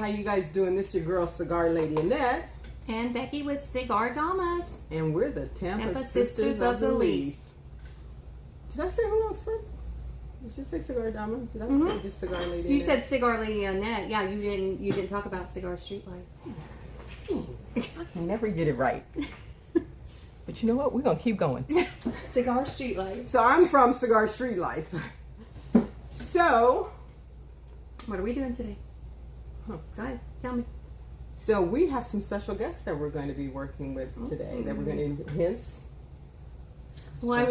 How you guys doing? This is your girl, Cigar Lady Annette. And Becky with Cigar Damas. And we're the Tampa Sisters of the Leaf. Did I say who else from? Did you say Cigar Damas? Did I say just Cigar Lady So you Annette? said Cigar Lady Annette. Yeah, you didn't talk about Cigar Street Life. I can never get it right. But you know what? We're going to keep going. Cigar Street Life. So I'm from Cigar Street Life. So, What are we doing today? Go ahead, tell me. so we have some special guests that we're going to be working with today. That we're going to hints. Well, I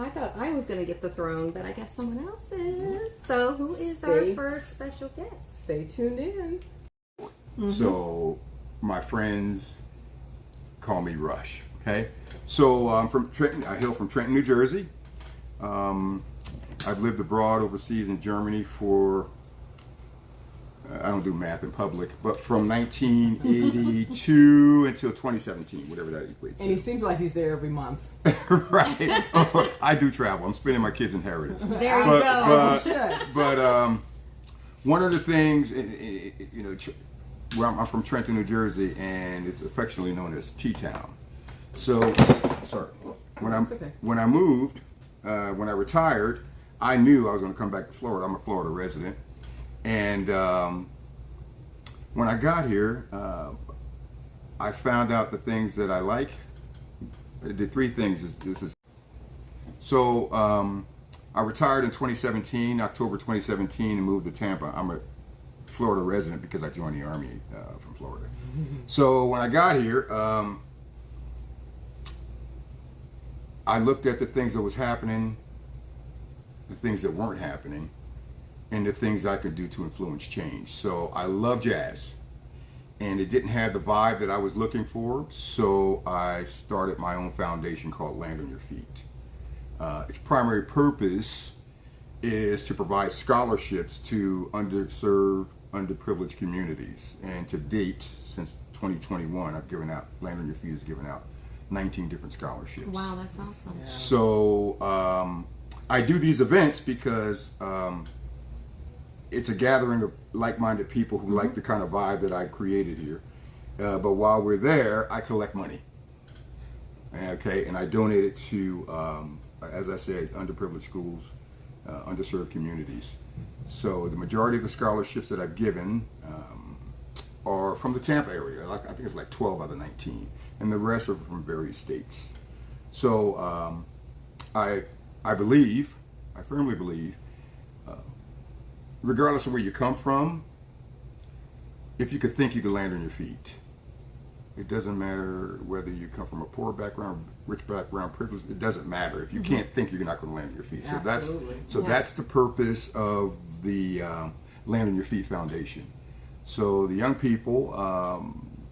thought I was going to get the throne, but I guess someone else is. So who is our first special guest? Stay tuned in. So my friends call me Rush. Okay, so I'm from Trenton. I hail from Trenton, New Jersey. I've lived abroad overseas in Germany for I don't do math in public, but from 1982 until 2017, whatever that equates to. And he seems like he's there every month. Right. I do travel. I'm spending my kids' inheritance. There you go. But one of the things, you know, where I'm from Trenton, New Jersey, and it's affectionately known as T-Town. So, sorry. When I moved, when I retired, I knew I was going to come back to Florida. I'm a Florida resident. And when I got here, I found out the things that I like. The three things So I retired in 2017, October 2017, and moved to Tampa. I'm a Florida resident because I joined the Army from Florida. So when I got here, I looked at the things that was happening, the things that weren't happening, and the things I could do to influence change. So I love jazz, and it didn't have the vibe that I was looking for, so I started my own foundation called Land on Your Feet. Its primary purpose is to provide scholarships to underserved, underprivileged communities. And to date, since 2021, I've given out, Land on Your Feet has given out 19 different scholarships. Wow, that's awesome. Yeah. So I do these events because it's a gathering of like-minded people who like the kind of vibe that I created here. But while we're there, I collect money. Okay, and I donate it to, as I said, underprivileged schools, underserved communities. So the majority of the scholarships that I've given are from the Tampa area. I think it's like 12 out of 19, and the rest are from various states. So I firmly believe, regardless of where you come from, if you could think, you could land on your feet. It doesn't matter whether you come from a poor background, rich background, privileged. It doesn't matter. If you can't think, you're not going to land on your feet. So that's the purpose of the Land on Your Feet Foundation. So the young people,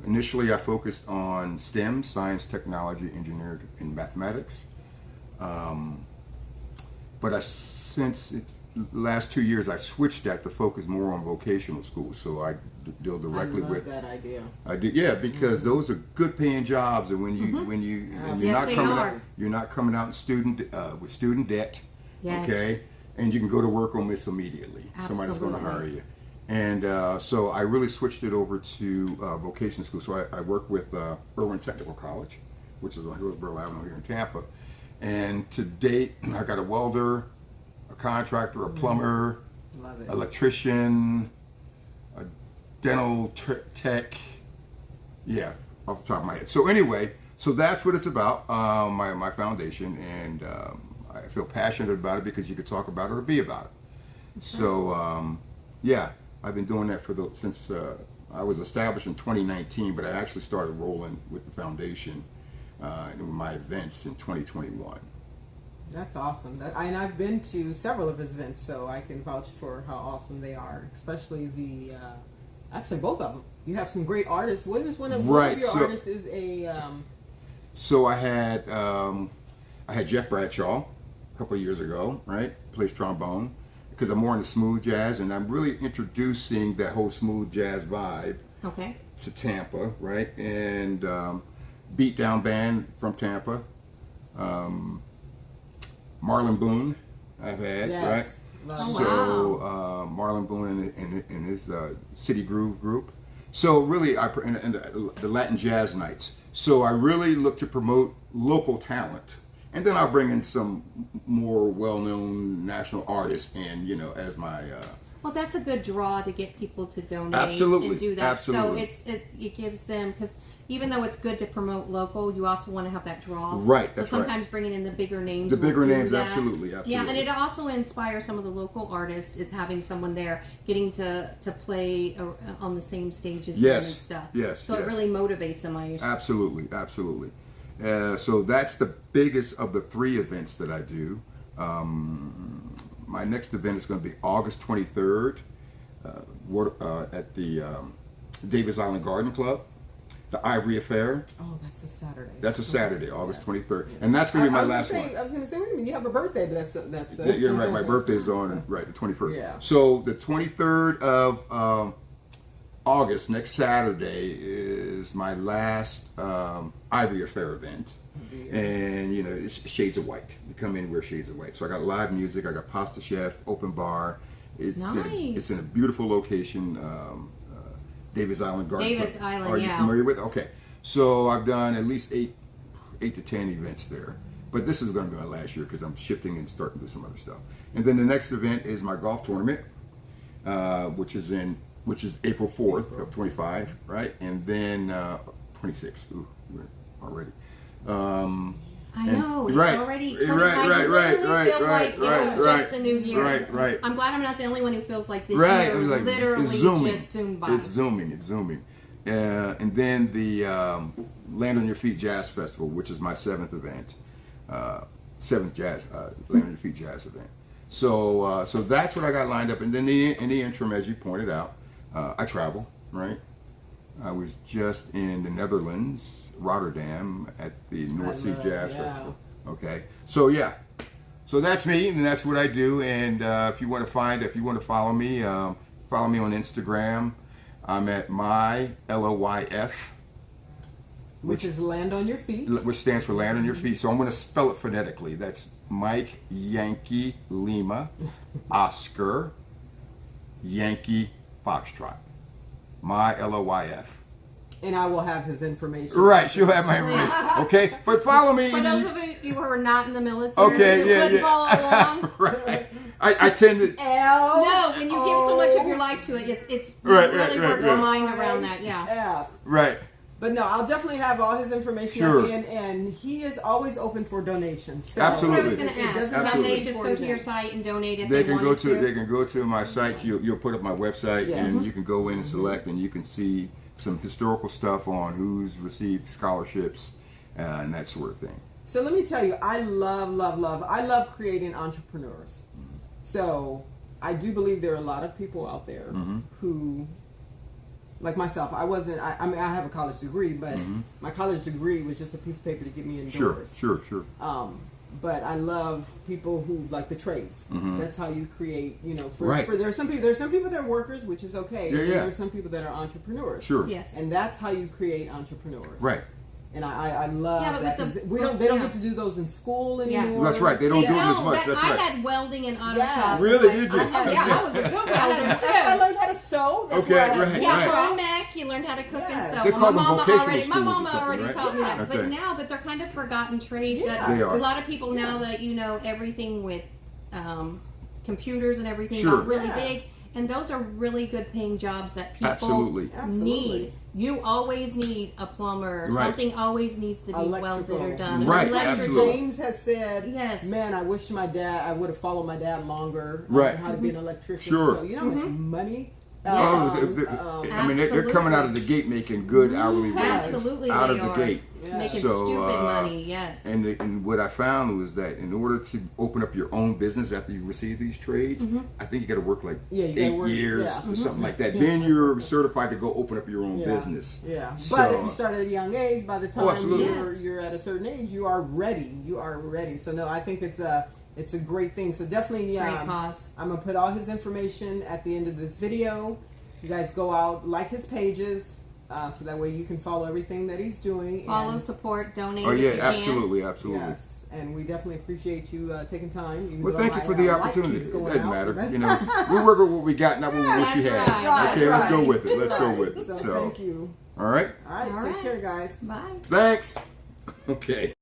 initially I focused on STEM, science, technology, engineering, and mathematics. But since the last 2 years, I switched that to focus more on vocational schools. So I deal directly with that idea. I did, yeah, because those are good paying jobs, and when you're not coming out in with student debt, okay, and you can go to work on this immediately. Somebody's going to hire you, and so I really switched it over to vocational school. So I work with Irwin Technical College, which is on Hillsborough Avenue here in Tampa, and to date I got a welder, a contractor, a plumber, electrician, a dental tech, yeah, off the top of my head. So anyway, so that's what it's about, my foundation, and I feel passionate about it because you could talk about it or be about it. So yeah, I've been doing that since I was established in 2019, but I actually started rolling with the foundation and with my events in 2021. That's awesome. And I've been to several of his events, so I can vouch for how awesome they are. Especially actually both of them. You have some great artists. What is one of your artists? Is a. So I had Jeff Bradshaw a couple of years ago, right? Plays trombone, because I'm more into smooth jazz, and I'm really introducing that whole smooth jazz vibe to Tampa, right? And beat down band from Tampa. Marlon Boone, I've had, right? So Marlon Boone and his City Groove group. So really, and the Latin Jazz Nights. So I really look to promote local talent. And then I'll bring in some more well-known national artists and, as my... well, that's a good draw to get people to donate absolutely, and do that. Absolutely. So it gives them, because even though it's good to promote local, you also want to have that draw. Right, so that's sometimes right. bringing in the bigger names. The bigger names, that. absolutely. Yeah, and it also inspires some of the local artists is having someone there getting to play on the same stage as them and stuff. Yes, so it really motivates them, I assume. Absolutely. So that's the biggest of the 3 events that I do. My next event is going to be August 23rd at the Davis Island Garden Club, the Ivory Affair. Oh, that's a Saturday. That's a Saturday, August 23rd. Yes. And that's going to be my last one. I was going to say, wait a minute, you have a birthday, but that's You're right, my birthday's on, the 21st. Yeah. So the 23rd of August, next Saturday, is my last Ivory Affair event. And, it's shades of white. You come in and wear shades of white. So I got live music, I got Pasta Chef, open bar. It's nice. In a beautiful location, Davis Island Garden. Davis Island, Are you familiar with it? Okay. So I've done at least 8 to 10 events there. But this is going to be my last year because I'm shifting and starting to do some other stuff. And then the next event is my golf tournament, which is April 4th of 25, right? And then 26. Ooh, we're already. I know. It's already 25. Right. It was just the new year. Right. I'm glad I'm not the only one who feels like this year literally it's zooming. just zoomed by. It's zooming. And then the Land on Your Feet Jazz Festival, which is my 7th event. 7th Jazz Land on Your Feet Jazz event. So that's what I got lined up. And then in the interim, as you pointed out, I travel, right? I was just in the Netherlands, Rotterdam, at the North Sea Jazz Festival. Okay, so that's me, and that's what I do. And if you want to follow me on Instagram. I'm at MyLOYF, which is Land on Your Feet, which stands for Land on Your Feet. So I'm going to spell it phonetically. That's Mike Yankee Lima Oscar Yankee Foxtrot. MyLOYF. And I will have his information. Right, she'll have my information. Okay, but follow me. For those of you who are not in the military, okay, follow along. Right. I tend to. No, when you give so much of your life to it, it's really work your mind around that. Yeah. Right. But no, I'll definitely have all his information at the end, and he is always open for donations. So absolutely. That's what I was going to ask. Can they just go to your site and donate if they want to? They can go to my site. You'll put up my website, and you can go in and select, and you can see some historical stuff on who's received scholarships and that sort of thing. So let me tell you, I love creating entrepreneurs. So I do believe there are a lot of people out there who, like myself, I have a college degree, but my college degree was just a piece of paper to get me indoors. Sure. But I love people who like the trades. That's how you create, right. There are some people that are workers, which is okay. Yeah. There are some people that are entrepreneurs. Sure. Yes. And that's how you create entrepreneurs. Right. And I love that. They don't get to do those in school anymore. That's right. They don't do them as much. I had welding in auto shops. Really? Did you? I was a good welder too. I learned how to sew. That's right. Yeah, home ec. You learned how to cook and sew. They call them vocational schools My mama or something, already right? taught me that. Okay. But they're kind of forgotten trades. They are. A lot of people now that everything with computers and everything Sure. got really big. And those are really good paying jobs that people need. You always need a plumber. Right. Something always needs to be welded or done. Right, absolutely. James has said, yes. Man, I wish I would have followed my dad longer on how to be an electrician. Sure. So, you know how much money? I mean, they're coming out of the gate making good hourly wages. Absolutely, out they of the are. gate. Making stupid money, yes. And what I found was that in order to open up your own business after you receive these trades, I think you got to work like 8 years or something like that. Then you're certified to go open up your own business. Yeah. So, but if you start at a young age, by the time absolutely. you're at a certain age, you are ready. So no, I think it's a great thing. So definitely, great cause. I'm gonna put all his information at the end of this video. You guys go out, like his pages. So that way you can follow everything that he's doing. Follow, support, donate. Oh yeah, if you absolutely. Yes. And we definitely appreciate you taking time. Even Well, though thank you for the opportunity. It doesn't matter. But You know, we work with what we got, not what we wish we had. right. Okay, let's go Right. with it. Let's go Right. with it. So So, thank you. all right. All right. All Take right. care, guys. Bye. Thanks. Okay.